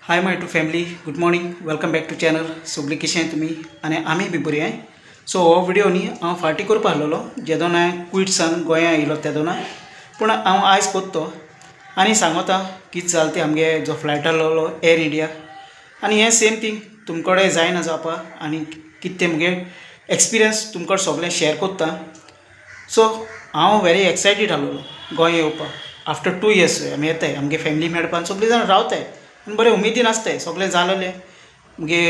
Hi my to family, good morning, welcome back to channel. सगळीं कशें आहाय तुमी? आनी आमी बी बरी आहाय. सो हो व्हिडिओ न्ही हांव फाटीं करपा आसलेलो जेदोन हांवें क्विट्सान गोंया येयलो तेदोना, पूण हांव आयज कोत्तो आनी सांगोता कितें जालें तें आमगे जो फ्लायट आसलेलो एअर इंडिया. आनी हें सेम थिंग तुमचे कडेन जायना जावपा आनी कितें तें म्हगे एक्सपिरियन्स तुमचे सगळें शेअर कोत्ता. सो हांव व्हेरी एक्सायटीड आसलेलो गोंया येवपाक. आफ्टर 2 years आमी येताय आमगे फॅमिली मेळपाक, सगळीं जाण रावताय आनी बरें उमेदीन आसताय. सगळें जालेलें, मुगे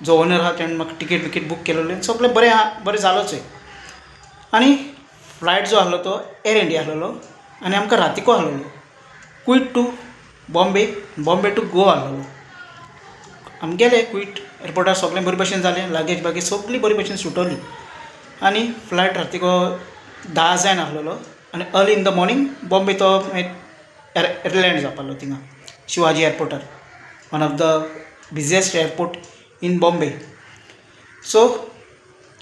जो ओनर आहा ताणें म्हाका टिकेट बूक केलेलें, सगळें बरें जालोचय. आनी फ्लायट जो आसलो तो एअर इंडिया आसलेलो आनी आमकां रातिको आसलेलो quit to Bombay to Goa आसलेलो. आमी गेले क्वीट एअरपोर्टार, सगळें बरे भशेन जालें, लागेज सगळी बरे भशेन सुटोली आनी फ्लायट रातिको 10 जायन आसलेलो आनी early in the morning Bombay तो एअरलँड जावपालो थिंगा शिवाजी एअरपोर्टार, one of the busiest airport in Bombay. So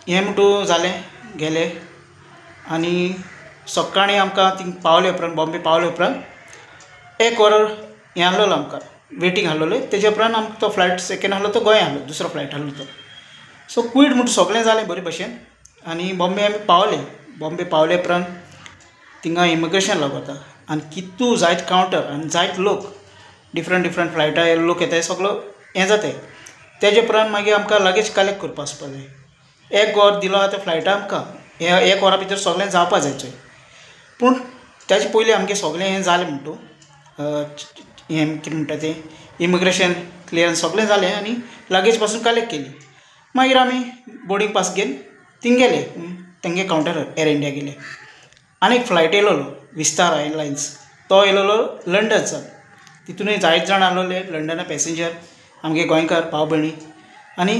हें म्हणटू जालें, गेले आनी सकाळीं आमकां थिंग पावले उपरांत, बॉम्बे पावले उपरांत 1 वर हें आसलेलो आमकां वेटींग आसलेलें. तेजे उपरांत आमकां तो फ्लायट सेकेंड आसलो तो गोंया आसलो, दुसरो फ्लायट आसलो तो. सो क्वीट म्हणटा सगळें जालें बरे भशेन आनी बॉम्बे आमी पावले. बॉम्बे पावले उपरांत थिंगा इमिग्रेशन लागता आनी कितू जायत कावंटर आनी जायत लोक, डिफरंट फ्लायटा लोक येताय, सगळो हें जाताय. तेजे उपरांत मागीर आमकां लागेज कलेक्ट करपा वचपा जाय. 1 वर दिलो आहा त्या फ्लायटा आमकां, हें 1 वरा भितर सगळें जावपा जाय चोय. पूण तेजे पयलीं आमगे सगळें हें जालें म्हणटू, हें कितें म्हणटा तें इमिग्रेशन क्लियरन्स सगळें जालें आनी लागेज पासून कलेक्ट केली. मागीर आमी बोर्डींग पास घेवन थिंग गेले, तेंगे कावंटरार एअर इंडिया गेले. आनी एक फ्लायट येयलोलो विस्तार एअरलायन्स, तो येयलोलो लंडनसान. तितूनय जायत जाण आसलोले लंडना पॅसेंजर, आमगे गोंयकार भाव भयणी आनी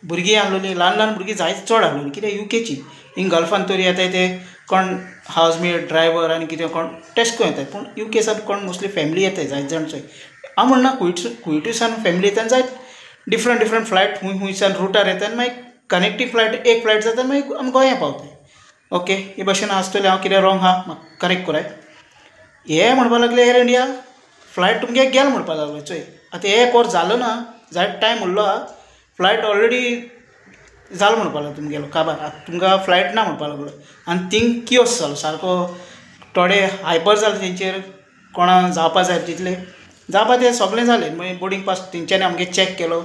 भुरगीं आसलोलीं, ल्हान भुरगीं जायत चड आसलोलीं. कित्याक यूकेची हिंग गल्फान तरी येताय ते कोण हावजमेट, ड्रायव्हर आनी कितें कोण टेस्को येताय, पूण यूकेसान कोण मोस्टली फॅमिली येताय जायत जाण चोय. हांव म्हणना क्विटूसान फॅमिली येता आनी जायत डिफरंट फ्लायट हुंयसान रुटार येता आनी मागीर कनेक्टींग फ्लायट एक फ्लायट जाता आनी मागीर आमी गोंया पावताय. ओके, हे भशेन आसतलें. हांव कितें रॉंग आहा म्हाका करेक्ट कोराय. हे म्हणपा लागले एअर इंडिया फ्लायट तुमगे गेल म्हणपा लागलो चोय. आतां 1 वर जालो ना, जायत टायम उरलो आहा, फ्लायट ऑलरेडी जालो म्हणपा लागलो तुमगेलो काबार, आतां तुमकां फ्लायट ना म्हणपा लागलो. आनी थिंग कियोस जालो सारको, थोडे हायपर जाले तेंचेर, कोणा जावपा जाय तितलें जावपा तें सगळें जालें. मागीर बोर्डींग पास तेंच्यांनी आमगे चॅक केलो,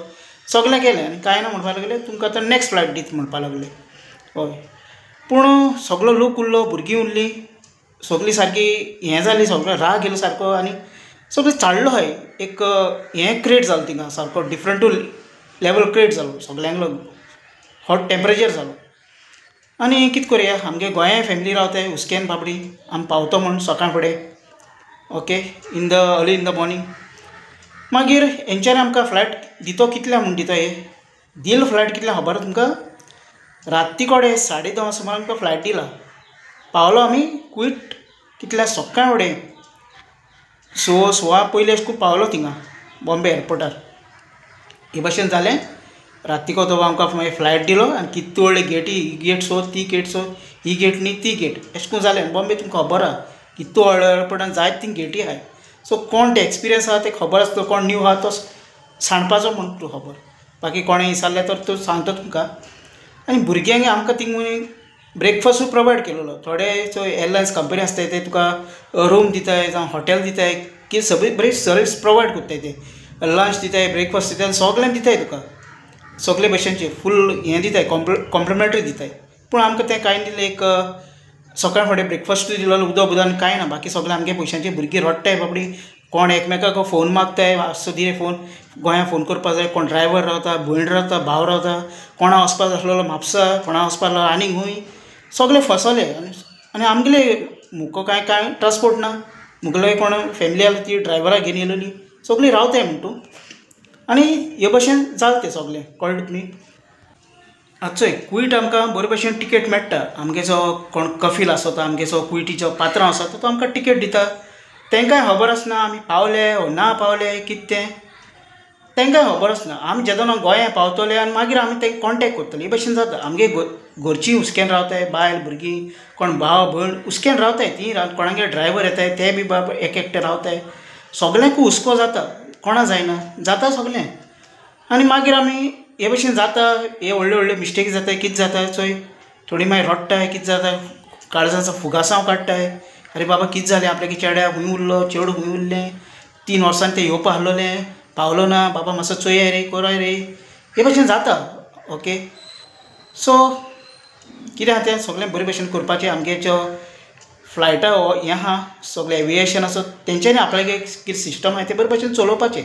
सगळें केलें आनी कांय ना म्हणपा लागले तुमकां आतां नॅक्स्ट फ्लायट दीत म्हणपा लागले. हय, पूण सगळो लोक उरलो, भुरगीं उरलीं, सगळीं सारकी हें जालीं, सगळो राग येयलो सारको आनी सगळें चाळ्ळो हाय. एक हें क्रिएट जालो थिंगा सारको, डिफरंट लेवल क्रिएट जालो, सगळ्यांक लागून हॉट टेम्परेचर जालो. आनी कितें करया, आमगे गोंया फॅमिली रावताय हुस्केन बाबडी, आमी पावतो म्हूण सकाळ फुडें. Okay, early in the morning. मागीर हेंच्यांनी आमकां फ्लायट दितो कितल्या म्हूण दिता, हे दिल फ्लायट कितल्या खबर तुमकां? राती कोडे 10:30 सुमार आमकां फ्लायट दिला. पावलो आमी क्वीट कितल्या सकाळ फुडें 6 पयलीं अशें करून पावलो थिंगा बॉम्बे एअरपोर्टार. हे भशेन जालें. रातिको तो आमकां मागीर फ्लायट दिलो आनी कितू व्हडले गेटी, ही गेट सोद ती गेट सोद, ही गेट न्ही ती गेट, अशें करून जालें. बॉम्बे तुमकां खबर आहा कितू व्हडलो एअरपोर्टान जायत थिंग गेटी आहाय. सो कोण ते एक्सपिरियन्स आहा ते खबर आसता, कोण न्यू आहा तो सांडपाचो म्हूण तूं खबर, बाकी कोणें विचारलें तर तो सांगता तुमकां. आनी भुरग्यांक आमकां थिंग ब्रेकफास्टूय प्रोवायड केलेलो. थोडे एअरलायन्स कंपनी आसताय ते तुका रूम दिताय जावं हॉटेल दिताय, की सगळी बरी सर्वीस प्रोवायड कोत्ताय. ते लंच दिताय, ब्रेकफास्ट दिताय, सगळें दिताय तुका, सगळे भशेनचें फूल हें दिताय, कॉम्प्लिमेंटरी दिताय. पूण आमकां तें कांय दिलें, एक सकाळ फुडें ब्रेकफास्टूय दिलेलो, उदक आनी कांय ना, बाकी सगळें आमगे पयशांचे. भुरगीं रडटाय बाबडी, कोण एकमेकाक फोन मागताय, आसो दी फोन, गोंया फोन करपा जाय, कोण ड्रायव्हर रावता, भयण रावता, भाव रावता, कोणा वचपा आसलेलो म्हापसा, कोणा वचपा आसलो आनीक खूंय, सगळे फसले. आनी आमगेले मुको कांय ट्रान्सपोर्ट ना, मुगेले कोण फॅमिली आसली ती ड्रायव्हराक घेवन येयलेली, सगळीं रावताय म्हणटू. आनी हे भशेन जालें तें सगळें, कळ्ळें तुमी? आतां चोय क्वीट आमकां बरे भशेन टिकेट मेळटा. आमगे जो कोण कफील आसता, आमगे जो क्विटीचो पात्रांव आसा तो आमकां टिकेट दिता. तांकांय खबर आसना आमी पावले वो ना पावले कितें तें, तांकांय खबर आसना. आमी जेदोना गोंया पावतले आनी मागीर आमी तांकां कॉन्टेक्ट करतले, हे भशेन जाता. आमगे घरचीं हुस्केन रावताय, बायल भुरगीं, कोण भाव भयण हुस्केन रावताय. तीं कोणागे ड्रायव्हर येताय ते बी बाब एक एकटे रावताय, सगळ्यांक हुस्को जाता. कोणा जायना जाता सगळें आनी मागीर आमी हे भशेन जाता हे व्हडले व्हडले मिस्टेक जाता कितें जाता चोय थोडी मागीर रडटाय कितें जाता काळजांचो फुगासांव काडटाय अरे बाबा कितें जालें आपल्याक चेड्या खूंय उरलो चेडूं खूंय उरलें 3 वर्सांनी तें येवपा आहलोलें पावलो ना बाबा मातसो चोयाय रे कोराय रे हे भशेन जाता ओके सो कितें आहा तें सगळें बरे भशेन करपाचें आमगे ज्यो फ्लायटा हें आहा सगळें एविएशन आसा तेंच्यांनी आपल्याक एक कितें सिस्टम आहा तें बरे भशेन चलोवपाचें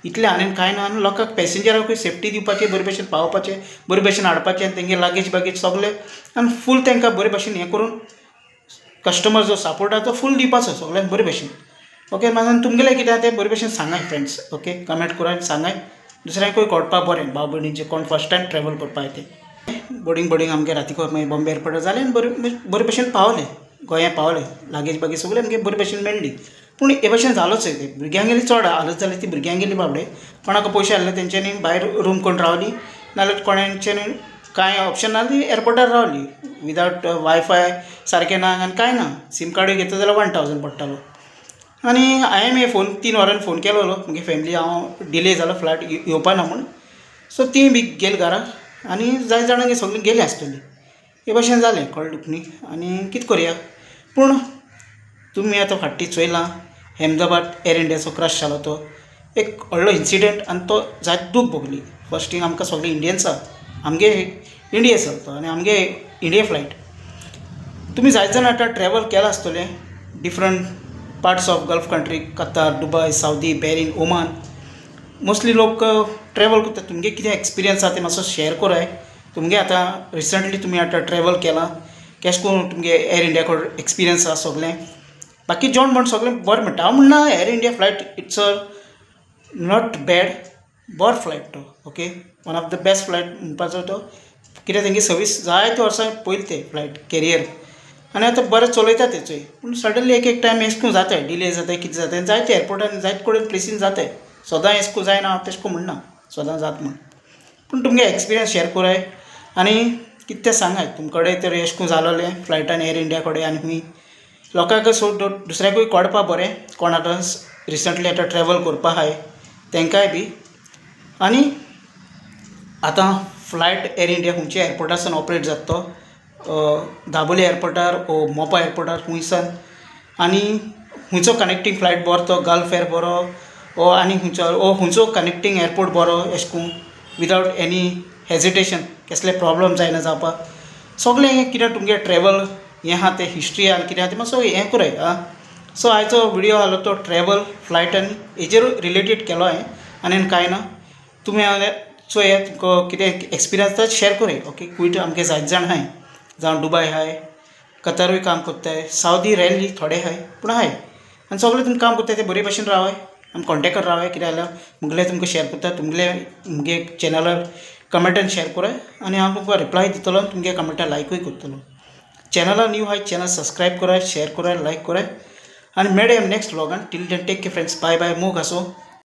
इतलें आनी कांय ना आनी लोकांक पॅसेंजराकूय सेफ्टी दिवपाचें बरे भशेन पावोवपाचें बरे भशेन हाडपाचें आनी तेंगे लागेज बागेज सगळें आनी फूल तांकां बरे भशेन हें करून कस्टमर जो सपोर्ट आहा तो फूल दिवपाचो सगळ्यांक बरे भशेन ओके म्हाका तुमगेलें कितें आहा तें बरे भशेन सांगाय फ्रेंड्स ओके कमेंट करात सांगाय दुसऱ्यांकूय कळपाक बरें भाव भयणीचें कोण फर्स्ट टायम ट्रॅवल करपा येता तें बोर्डींग आमगे रातीको मागीर बॉम्बे एअरपोर्टार जालें आनी बरे भशेन पावलें गोंया पावलें लागेज बागेज सगळें आमगे बरे भशेन मेळ्ळी पूण हे भशेन जालोच ते भुरग्यांगेली चड हालत जाली ती भुरग्यांगेली बाबडे कोणाक पयशे आहले तेंच्यांनी भायर रूम करून रावली नाजाल्यार कोणाच्यांनी कांय ऑप्शन ना ती एअरपोर्टार रावली विदावट वायफाय सारकें ना आनी कांय ना सीम कार्डूय घेता जाल्यार 1000 पडटालो आनी हांवें मागीर फोन 3 वरांनी फोन केलोलो म्हगे फॅमिली हांव डिले जालो फ्लायट येवपा ना म्हूण सो ती बी गेली घरा आनी जाय जाणांगे सगळीं गेलीं आसतलीं हे भशेन जालें कळ्ळें तुका न्ही आनी कितें करया पूण तुमी आतां फाटीं चोयलां अहमदाबाद एअर इंडियाचो क्रश जालो तो एक व्हडलो इन्सिडंट आनी तो जायत दूख भोगली फस्ट थींग आमकां सगळे इंडियन्सा आमगे इंडिया चलता आनी आमगे इंडिया फ्लायट तुमी जायत जाण आतां ट्रॅवल केलां आसतलें different parts of gulf country कतार दुबय सावदी बॅरीन ओमान मोस्टली लोक ट्रॅवल करता तुमगे कितें एक्सपिरियन्स आहा तें मातसो शेअर कराय तुमगे आतां रिसंटली तुमी आतां ट्रॅवल केलां केश करून तुमगे एअर इंडिया कडेन एक्सपिरियन्स आहा सगळें बाकी जेवण म्हण सगळें बरें म्हणटा हांव म्हणना air India flight it's a not bad बरो फ्लायट तो okay one of the best flight म्हणपाचो तो कित्याक तेंगे सर्वीस जायते वर्सां पयलीं ते फ्लायट कॅरियर आनी आतां बरें चलयता तेचोय पूण सडनली एक टायम एशकून जाताय डिले जाताय कितें जाताय जायते एअरपोर्टान जायते कडेन प्लेसीन जाताय सदां एशकून जायना हांव तेशें को म्हणना सदां जाता म्हण पूण तुमगे एक्सपिरियन्स शेअर कराय आनी कितें तें सांगाय तुमचे कडेन तर एशकून जालोलें फ्लायटान एअर इंडिया कडेन आनी खूंय लोकांक सोड दुसऱ्याकूय कळपा बरें कोणाक रिसंटली आतां ट्रॅवल करपा आहाय तेंकाय बी आनी आतां फ्लायट एअर इंडिया खंयच्या एअरपोर्टासान ऑपरेट जाता तो दाबोली एअरपोर्टार ओ मोपा एअरपोर्टार खंयसान आनी खंयचो कनेक्टींग फ्लायट बरो तो गल्फ एअर बरो ओ आनी खंयचो कनेक्टींग एअरपोर्ट बरो एशकून विदावट एनी हेजिटेशन कसले प्रॉब्लम जायना जावपाक सगळें हें कितें तुमगे ट्रॅवल हें आहा तें हिस्ट्री आहा कितें आहा तें मातसो हें कराय सो आयचो विडियो आहलो तो ट्रॅवल फ्लायट आनी हेजेर रिलेटेड केलो हांवें आनी कांय ना तुमी चोय तुमकां कितें एक्सपिरियन्स तो शेअर कराय ओके क्वीट आमगे जायत जाण आहाय जावं दुबय आहाय कतारूय काम करताय सावदी रॅली थोडे आहाय पूण आहाय आनी सगळे तुमी काम करताय ते बरे भशेन रावाय आमी कॉन्टेक्टार रावाय कितें जाल्यार मुगेलें तुमकां शेअर करता तुमगेले मुगे चॅनलार कमेंटान शेअर कराय आनी हांव तुमकां रिप्लाय दितलो तुमगे कमेंटार लायकूय करतलो चॅनलार न्यू आहाय चॅनल सबस्क्रायब कराय शेअर कराय लायक कराय आनी मेळया नेक्स्ट व्लॉगान till then take care friends bye bye मोग आसो